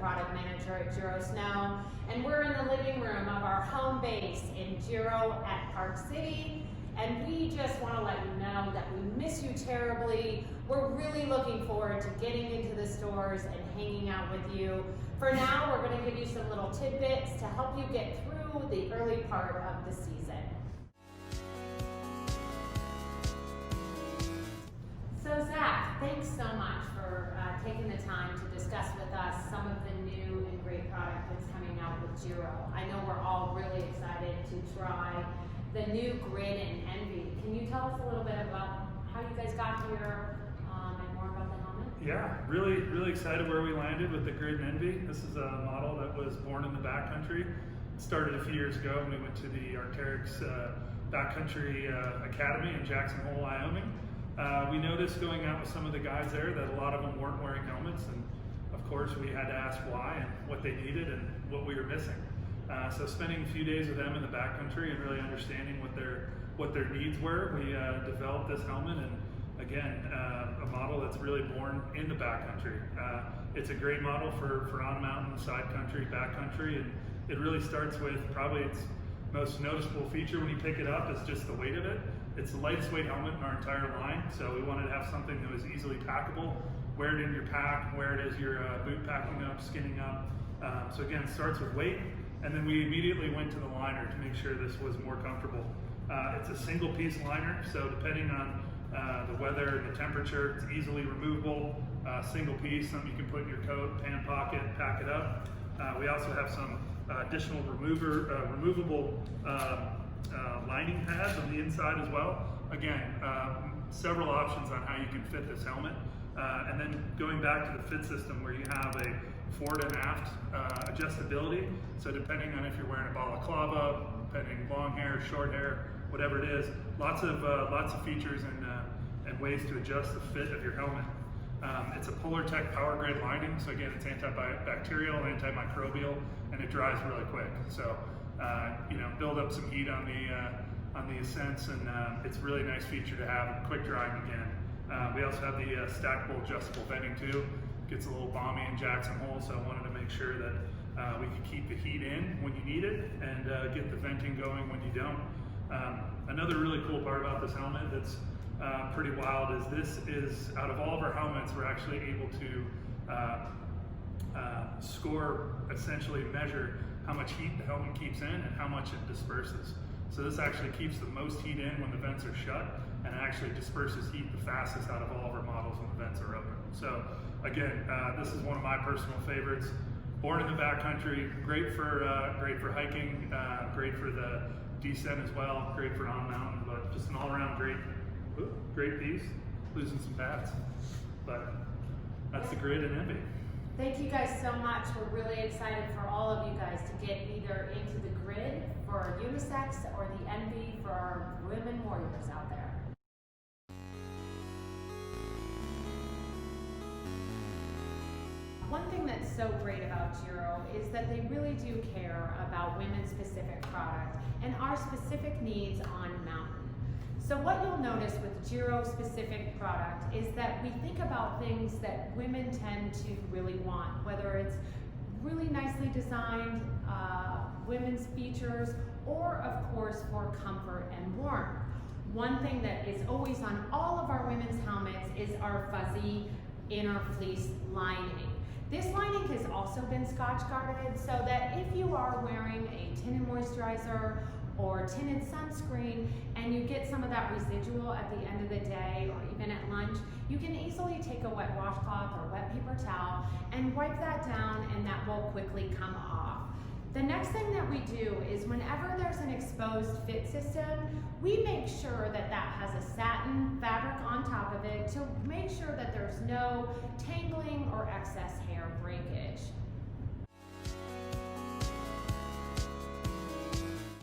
product manager at Giro Snow, and we're in the living room of our home base in Giro at Park City, and we just want to let you know that we miss you terribly. We're really looking forward to getting into the stores and hanging out with you. For now, we're going to give you some little tidbits to help you get through the early part of the season. So Zach, thanks so much for taking the time to discuss with us some of the new and great product that's coming out with Giro. I know we're all really excited to try the new Grid and Envi. Can you tell us a little bit about how you guys got here and more about the helmet? Yeah, really excited where we landed with the Grid and Envi. This is a model that was born in the backcountry. It started a few years ago when we went to the Arc'teryx Backcountry Academy in Jackson Hole, Wyoming. We noticed going out with some of the guys there that a lot of them weren't wearing helmets, and of course we had to ask why and what they needed and what we were missing. So spending a few days with them in the backcountry and really understanding what their needs were, we developed this helmet, and again, a model that's really born in the backcountry. It's a great model for on mountain, side country, backcountry, and it really starts with probably its most noticeable feature when you pick it up is just the weight of it. It's the lightest weight helmet in our entire line, so we wanted to have something that was easily packable. Wear it in your pack, wear it as you're boot packing up, skinning up. So again, it starts with weight, and then we immediately went to the liner to make sure this was more comfortable. It's a single piece liner, so depending on the weather and the temperature, it's easily removable. Single piece, something you can put in your coat, pan pocket, pack it up. We also have some additional removable lining pads on the inside as well. Again, several options on how you can fit this helmet. And then going back to the fit system where you have a forward and aft adjustability. So depending on if you're wearing a balaclava, depending long hair, short hair, whatever it is, lots of features and ways to adjust the fit of your helmet. It's a Polartec power grade lining, so again, it's antibacterial, antimicrobial, and it dries really quick. So build up some heat on the ascents, and it's a really nice feature to have. Quick drying again. We also have the stackable adjustable venting too. Gets a little balmy in Jackson Hole, so I wanted to make sure that we could keep the heat in when you need it and get the venting going when you don't. Another really cool part about this helmet that's pretty wild is this is, out of all of our helmets, we're actually able to essentially measure how much heat the helmet keeps in and how much it disperses. So this actually keeps the most heat in when the vents are shut, and it actually disperses heat the fastest out of all of our models when the vents are open. So again, this is one of my personal favorites. Born in the backcountry, great for hiking, great for the descent as well, great for on mountain, but just an all-around great piece. Losing some pads, but that's the Grid and Envi. Thank you guys so much. We're really excited for all of you guys to get either into the Grid for unisex or the Envi for our women warriors out there. One thing that's so great about Giro is that they really do care about women's specific product and our specific needs on mountain. So what you'll notice with Giro specific product is that we think about things that women tend to really want, whether it's really nicely designed women's features, or of course for comfort and warmth. One thing that is always on all of our women's helmets is our fuzzy inner fleece lining. This lining has also been Scotch guarded so that if you are wearing a tinted moisturizer or tinted sunscreen and you get some of that residual at the end of the day or even at lunch, you can easily take a wet washcloth or wet paper towel and wipe that down, and that will quickly come off. The next thing that we do is whenever there's an exposed fit system, we make sure that that has a satin fabric on top of it to make sure that there's no tangling or excess hair breakage.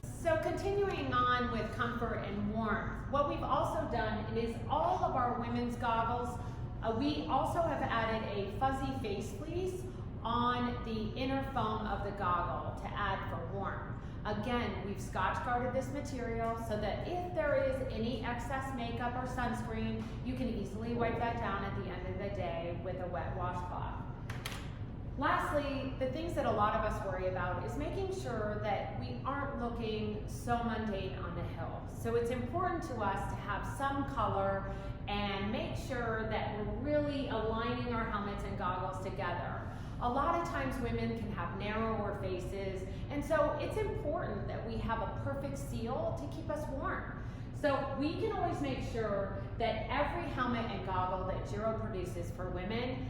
So continuing on with comfort and warmth, what we've also done is all of our women's goggles, we also have added a fuzzy face fleece on the inner foam of the goggle to add for warmth. Again, we've Scotch guarded this material so that if there is any excess makeup or sunscreen, you can easily wipe that down at the end of the day with a wet washcloth. Lastly, the things that a lot of us worry about is making sure that we aren't looking so mundane on the hill. So it's important to us to have some color and make sure that we're really aligning our helmets and goggles together. A lot of times women can have narrower faces, and so it's important that we have a perfect seal to keep us warm. So we can always make sure that every helmet and goggle that Giro produces for women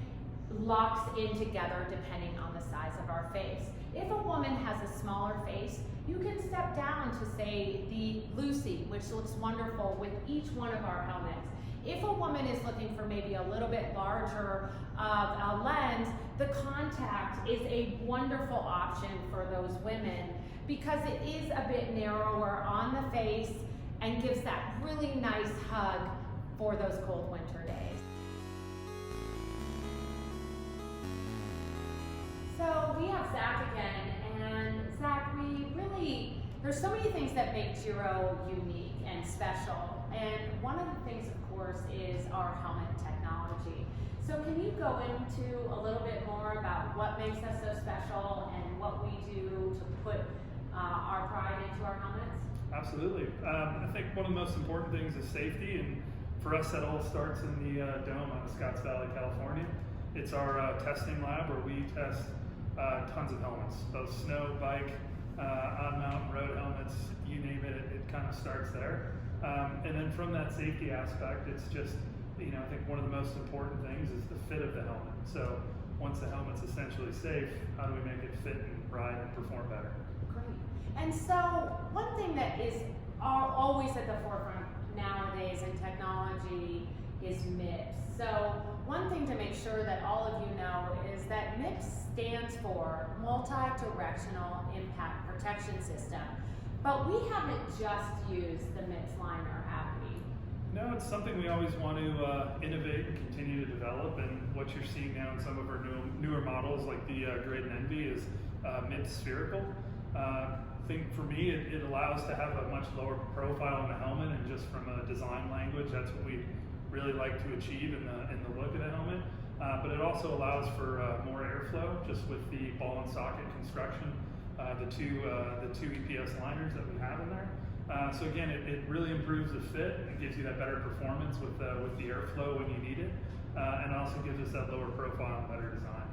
locks in together depending on the size of our face. If a woman has a smaller face, you can step down to say the Lucy, which looks wonderful with each one of our helmets. If a woman is looking for maybe a little bit larger a lens, the contact is a wonderful option for those women because it is a bit narrower on the face and gives that really nice hug for those cold winter days. So we have Zack again, and Zack, there's so many things that make Giro unique and special, and one of the things, of course, is our helmet technology. So can you go into a little bit more about what makes us so special and what we do to put our pride into our helmets? Absolutely. I think one of the most important things is safety, and for us that all starts in the dome out of Scotts Valley, California. It's our testing lab where we test tons of helmets, both snow, bike, on-mountain road helmets, you name it, it kind of starts there. And then from that safety aspect, it's just, I think one of the most important things is the fit of the helmet. So once the helmet's essentially safe, how do we make it fit and ride and perform better? Great. And so one thing that is always at the forefront nowadays in technology is MIPS. So one thing to make sure that all of you know is that MIPS stands for Multi-Directional Impact Protection System. But we haven't just used the MIPS liner, have we? No, it's something we always want to innovate and continue to develop, and what you're seeing now in some of our newer models like the Grid and Envi is MIPS spherical. I think for me it allows to have a much lower profile on the helmet, and just from a design language, that's what we really like to achieve in the look of the helmet. But it also allows for more airflow just with the ball and socket construction, the two EPS liners that we have in there. So again, it really improves the fit and gives you that better performance with the airflow when you need it, and also gives us that lower profile and better design.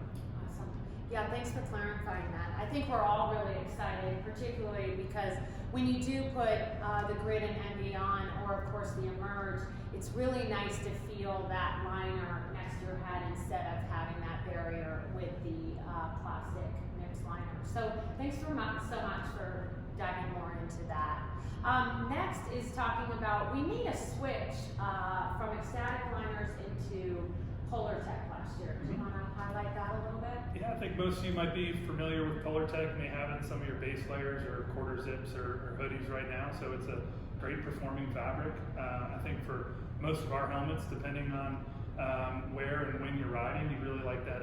Awesome. Yeah, thanks for clarifying that. I think we're all really excited, particularly because when you do put the Grid and Envi on, or of course the Emerge, it's really nice to feel that liner next to your head instead of having that barrier with the plastic MIPS liner. So thanks so much for diving more into that. Next is talking about, we made a switch from ecstatic liners into Polartec last year. Do you want to highlight that a little bit? Yeah, I think most of you might be familiar with Polartec, and they have it in some of your base layers or quarter zips or hoodies right now. So it's a great performing fabric. I think for most of our helmets, depending on where and when you're riding, you really like that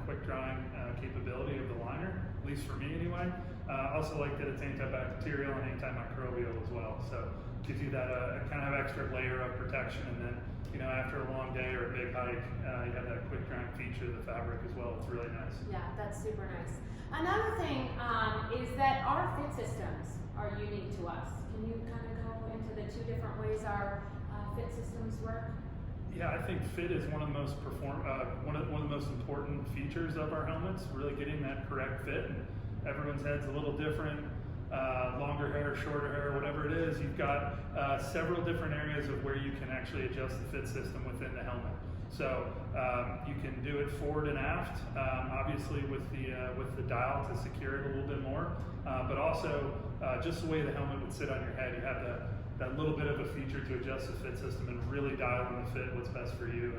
quick drying capability of the liner, at least for me anyway. Also like that it's antibacterial and antimicrobial as well. So it gives you that kind of extra layer of protection, and then after a long day or a big hike, you have that quick drying feature of the fabric as well. It's really nice. Yeah, that's super nice. Another thing is that our fit systems are unique to us. Can you kind of go into the two different ways our fit systems work? Yeah, I think fit is one of the most one of the most important features of our helmets. Really getting that correct fit, and everyone's head's a little different. Longer hair, shorter hair, whatever it is, you've got several different areas of where you can actually adjust the fit system within the helmet. So you can do it forward and aft, obviously with the dial to secure it a little bit more, but also just the way the helmet would sit on your head, you have that little bit of a feature to adjust the fit system and really dial in the fit, what's best for you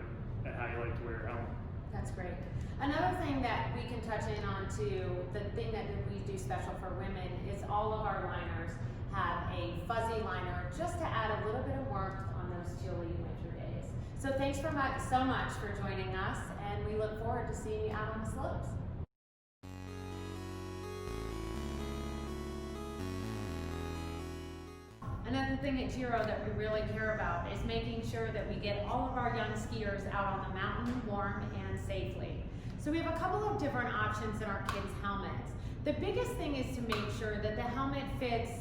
and how you like to wear your helmet. That's great. Another thing that we can touch in on too, the thing that we do special for women is all of our liners have a fuzzy liner just to add a little bit of warmth on those chilly winter days. So thanks so much for joining us, and we look forward to seeing you out on the slopes. Another thing at Giro that we really care about is making sure that we get all of our young skiers out on the mountain warm and safely. So we have a couple of different options in our kids' helmets. The biggest thing is to make sure that the helmet fits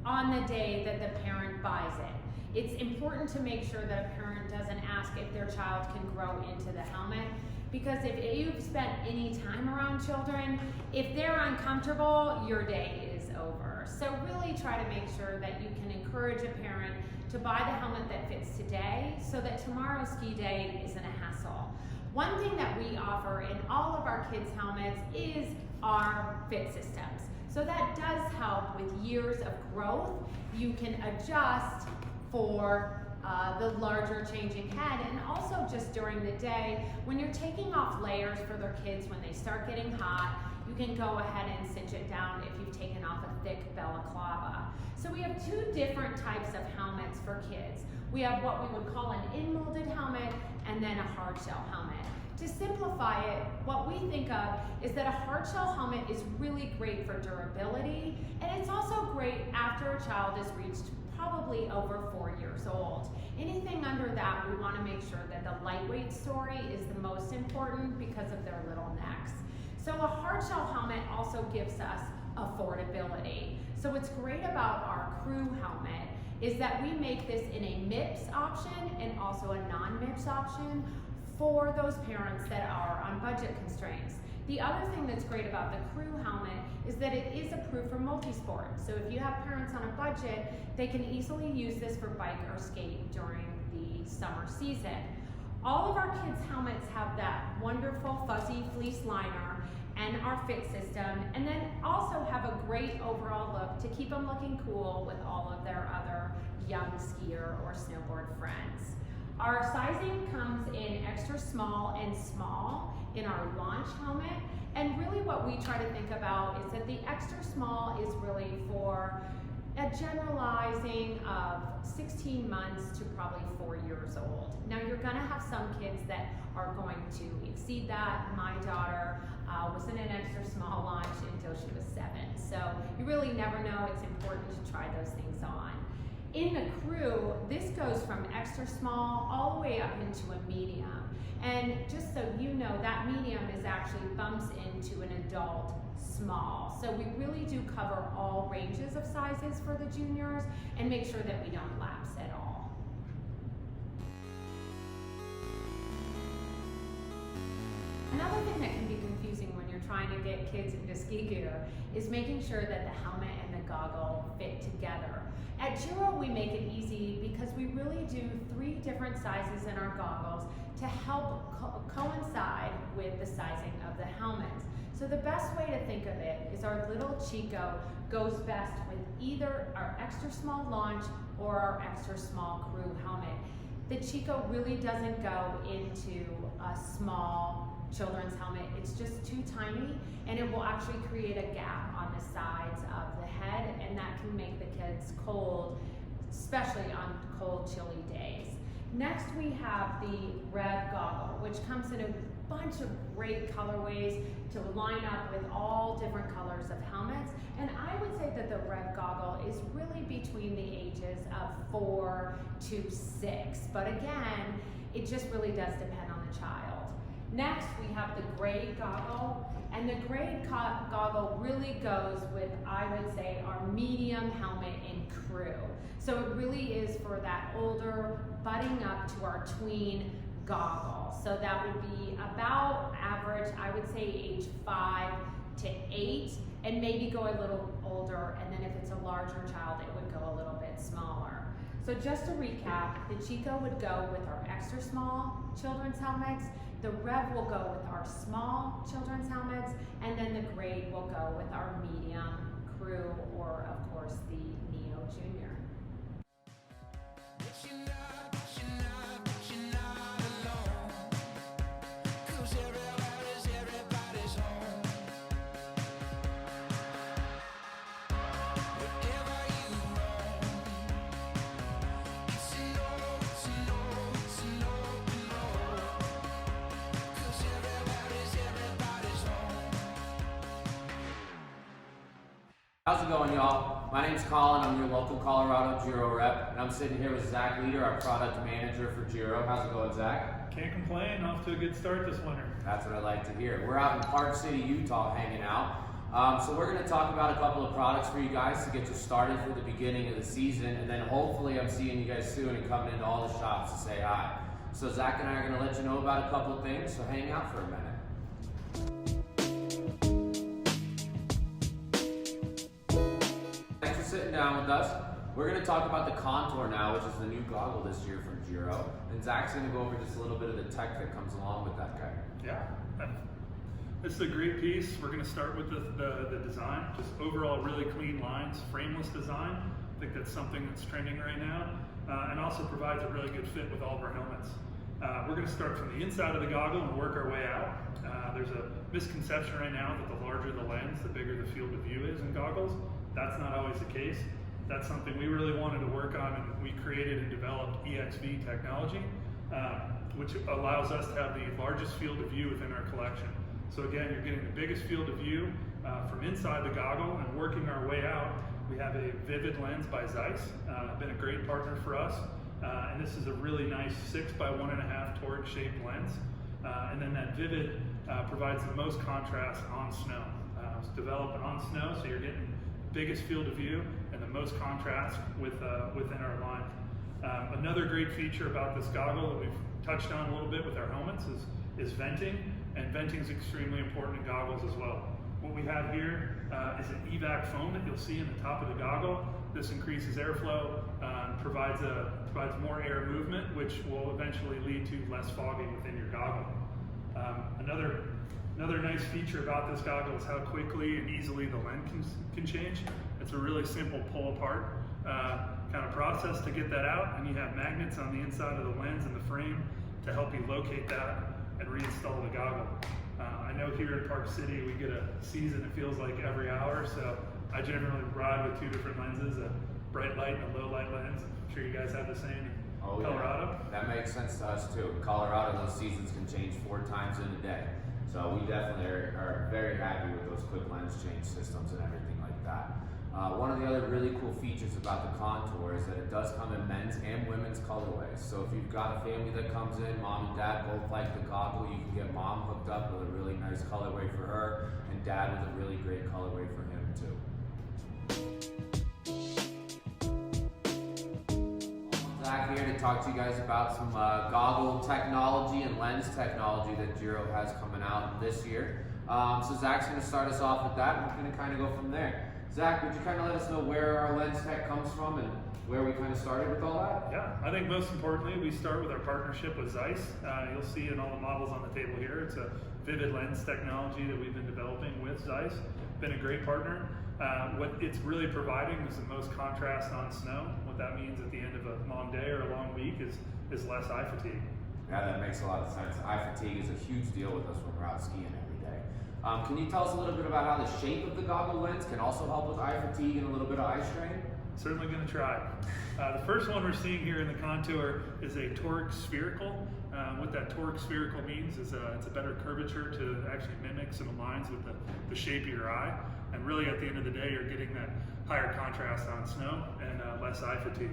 on the day that the parent buys it. It's important to make sure that a parent doesn't ask if their child can grow into the helmet, because if you've spent any time around children, if they're uncomfortable, your day is over. So really try to make sure that you can encourage a parent to buy the helmet that fits today so that tomorrow's ski day isn't a hassle. One thing that we offer in all of our kids' helmets is our fit systems. So that does help with years of growth. You can adjust for the larger changing head, and also just during the day when you're taking off layers for their kids when they start getting hot, you can go ahead and cinch it down if you've taken off a thick balaclava. So we have two different types of helmets for kids. We have what we would call an in-molded helmet and then a hard shell helmet. To simplify it, what we think of is that a hard shell helmet is really great for durability, and it's also great after a child has reached probably over 4 years old. Anything under that, we want to make sure that the lightweight story is the most important because of their little necks. So a hard shell helmet also gives us affordability. So what's great about our crew helmet is that we make this in a MIPS option and also a non-MIPS option for those parents that are on budget constraints. The other thing that's great about the crew helmet is that it is approved for multisport. So if you have parents on a budget, they can easily use this for bike or skate during the summer season. All of our kids' helmets have that wonderful fuzzy fleece liner and our fit system, and then also have a great overall look to keep them looking cool with all of their other young skier or snowboard friends. Our sizing comes in extra small and small in our launch helmet, and really what we try to think about is that the extra small is really for a generalizing of 16 months to probably 4 years old. Now you're gonna have some kids that are going to exceed that. My daughter was in an extra small launch until she was 7. So you really never know, it's important to try those things on. In the crew, this goes from extra small all the way up into a medium. And just so you know, that medium is actually bumps into an adult small. So we really do cover all ranges of sizes for the juniors and make sure that we don't lapse at all. Another thing that can be confusing when you're trying to get kids into ski gear is making sure that the helmet and the goggle fit together. At Giro, we make it easy because we really do 3 different sizes in our goggles to help coincide with the sizing of the helmets. So the best way to think of it is our little Chico goes best with either our extra small launch or our extra small crew helmet. The Chico really doesn't go into a small children's helmet. It's just too tiny, and it will actually create a gap on the sides of the head, and that can make the kids cold, especially on cold, chilly days. Next, we have the Rev goggle, which comes in a bunch of great colorways to line up with all different colors of helmets. And I would say that the Rev goggle is really between the ages of 4 to 6. But again, it just really does depend on the child. Next, we have the gray goggle, and the gray goggle really goes with, I would say, our medium helmet in crew. So it really is for that older, butting up to our tween goggle. So that would be about average, I would say age 5 to 8, and maybe go a little older, and then if it's a larger child, it would go a little bit smaller. So just to recap, the Chico would go with our extra small children's helmets, the Rev will go with our small children's helmets, and then the gray will go with our medium crew, or of course the Neo Junior. How's it going, y'all? My name's Colin. I'm your local Colorado Giro rep, and I'm sitting here with Zack Leader, our product manager for Giro. How's it going, Zack? Can't complain. Off to a good start this winter. That's what I like to hear. We're out in Park City, Utah, hanging out. So we're going to talk about a couple of products for you guys to get you started for the beginning of the season, and then hopefully I'm seeing you guys soon and coming into all the shops to say hi. So Zack and I are going to let you know about a couple of things, so hang out for a minute. Thanks for sitting down with us. We're going to talk about the Contour now, which is the new goggle this year from Giro. And Zack's going to go over just a little bit of the tech that comes along with that guy. Yeah. This is a great piece. We're going to start with the design. Just overall really clean lines, frameless design. I think that's something that's trending right now. And also provides a really good fit with all of our helmets. We're going to start from the inside of the goggle and work our way out. There's a misconception right now that the larger the lens, the bigger the field of view is in goggles. That's not always the case. That's something we really wanted to work on, and we created and developed EXV technology, which allows us to have the largest field of view within our collection. So again, you're getting the biggest field of view from inside the goggle, and working our way out, we have a Vivid lens by Zeiss. Been a great partner for us, and this is a really nice 6x1.5 torque shaped lens. And then that Vivid provides the most contrast on snow. It's developed on snow, so you're getting biggest field of view and the most contrast within our line. Another great feature about this goggle that we've touched on a little bit with our helmets is venting, and venting is extremely important in goggles as well. What we have here is an evac foam that you'll see in the top of the goggle. This increases airflow, provides more air movement, which will eventually lead to less fogging within your goggle. Another nice feature about this goggle is how quickly and easily the lens can change. It's a really simple pull apart kind of process to get that out, and you have magnets on the inside of the lens and the frame to help you locate that and reinstall the goggle. I know here in Park City we get a season, it feels like every hour, so I generally ride with two different lenses, a bright light and a low light lens. I'm sure you guys have the same in Colorado. Yeah. That makes sense to us too. In Colorado, those seasons can change 4 times in a day. So we definitely are very happy with those quick lens change systems and everything like that. One of the other really cool features about the Contour is that it does come in men's and women's colorways. So if you've got a family that comes in, mom and dad both like the goggle, you can get mom hooked up with a really nice colorway for her, and dad with a really great colorway for him too. Zack here to talk to you guys about some goggle technology and lens technology that Giro has coming out this year. So Zack's going to start us off with that, and we're going to kind of go from there. Zack, would you kind of let us know where our lens tech comes from and where we kind of started with all that? Yeah, I think most importantly, we start with our partnership with Zeiss. You'll see in all the models on the table here, it's a Vivid lens technology that we've been developing with Zeiss. Been a great partner. What it's really providing is the most contrast on snow. What that means at the end of a long day or a long week is less eye fatigue. Yeah, that makes a lot of sense. Eye fatigue is a huge deal with us when we're out skiing every day. Can you tell us a little bit about how the shape of the goggle lens can also help with eye fatigue and a little bit of eye strain? Certainly going to try. The first one we're seeing here in the Contour is a toric spherical. What that toric spherical means is it's a better curvature to actually mimic some aligns with the shape of your eye. And really at the end of the day, you're getting that higher contrast on snow and less eye fatigue.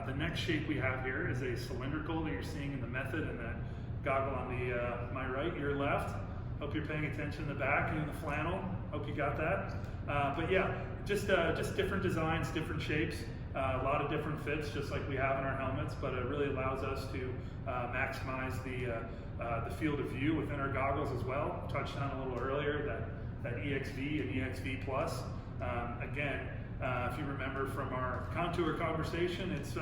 The next shape we have here is a cylindrical that you're seeing in the Method, and that goggle on the my right, your left. Hope you're paying attention in the back and in the flannel. Hope you got that. But yeah, just different designs, different shapes, a lot of different fits, just like we have in our helmets. But it really allows us to maximize the field of view within our goggles as well. Touched on a little earlier that EXV and EXV Plus. Again, if you remember from our Contour conversation, it's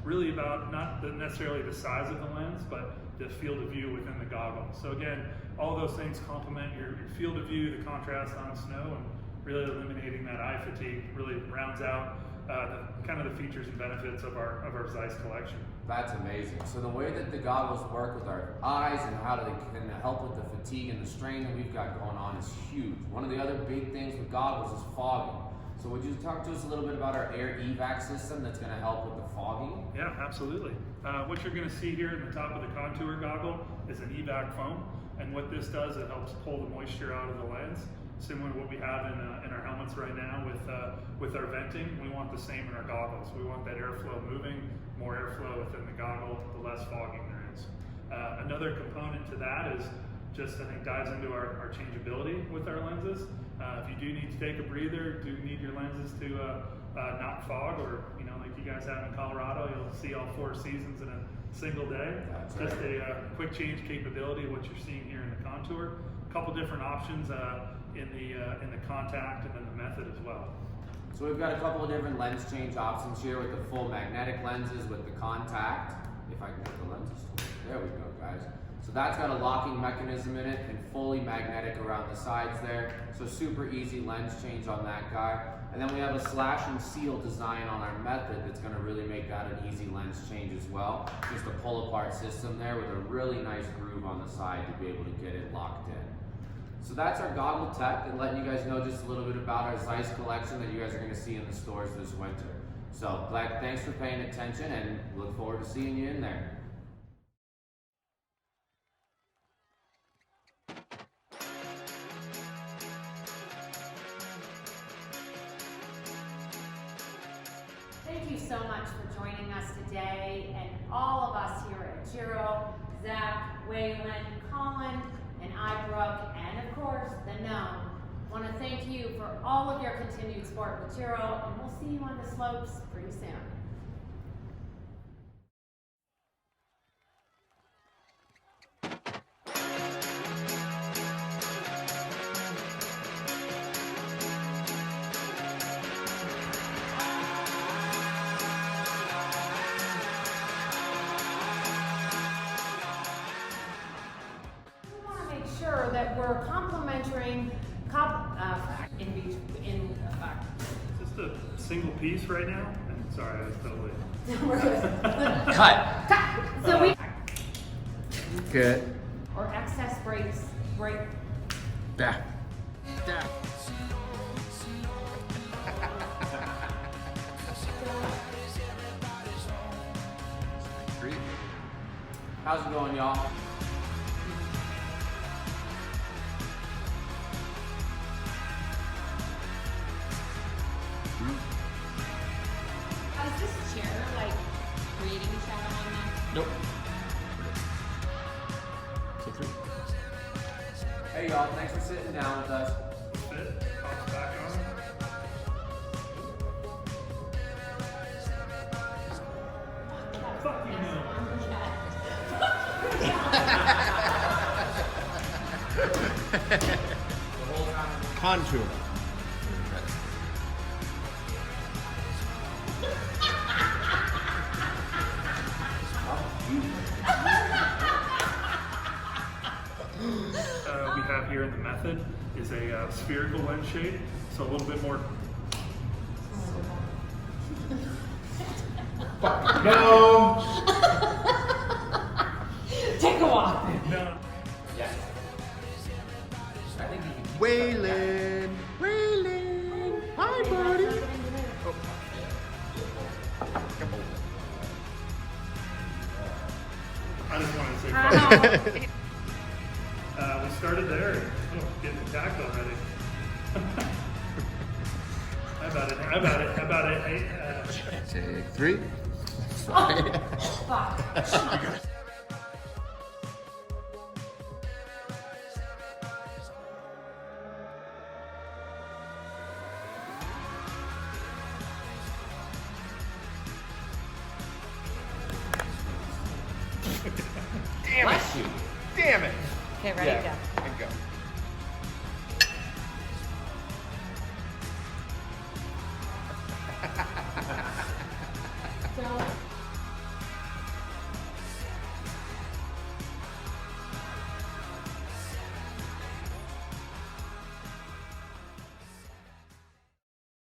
really about not necessarily the size of the lens, but the field of view within the goggle. So again, all those things complement your field of view, the contrast on snow, and really eliminating that eye fatigue really rounds out the features and benefits of our Zeiss collection. That's amazing. So the way that the goggles work with our eyes and how they can help with the fatigue and the strain that we've got going on is huge. One of the other big things with goggles is fogging. So would you talk to us a little bit about our air evac system that's going to help with the fogging? Yeah, absolutely. What you're going to see here in the top of the Contour goggle is an evac foam, and what this does, it helps pull the moisture out of the lens. similar to what we have in our helmets right now with our venting. We want the same in our goggles. We want that airflow moving, more airflow within the goggle, the less fogging there is. Another component to that is just, I think, dives into our changeability with our lenses. If you do need to take a breather, do need your lenses to not fog, or like you guys have in Colorado, you'll see all 4 seasons in a single day. That's just right. a quick change capability, what you're seeing here in the contour. A couple different options in the contact and then the method as well. So we've got a couple of different lens change options here with the full magnetic lenses, with the contact. If I can get the lenses, there we go, guys. So that's got a locking mechanism in it and fully magnetic around the sides there. So super easy lens change on that guy. And then we have a slash and seal design on our method that's going to really make that an easy lens change as well. Just a pull apart system there with a really nice groove on the side to be able to get it locked in. So that's our goggle tech, and letting you guys know just a little bit about our Zeiss collection that you guys are going to see in the stores this winter. So glad, thanks for paying attention, and look forward to seeing you in there. Thank you so much for joining us today, and all of us here at Giro, Zack, Waylon, Colin, and I, Brooke, and of course, the Gnome, want to thank you for all of your continued support with Giro, and we'll see you on the slopes pretty soon. Sure that we're complementing Just a single piece right now. And sorry, I was totally. we're good. Cut. So we Good. or excess brakes brake. Back. Down. How's it going, y'all? Is this chair like creating a shadow on them? Nope. So 3. Hey, y'all, thanks for sitting down with us. Fit, pop it back on. Fuck you, no. The whole time. Contour. We have here in the method is a spherical lens shape, so a little bit more. No. Take a walk. No. Yes. I think you can. Waylon. Waylon. Hi, buddy. I just wanted to say, I we started there. Getting attacked already. How about it? Hey, Take 3. Fuck. Damn it. Bless you. Damn it. Okay, ready, Yeah, go. and go.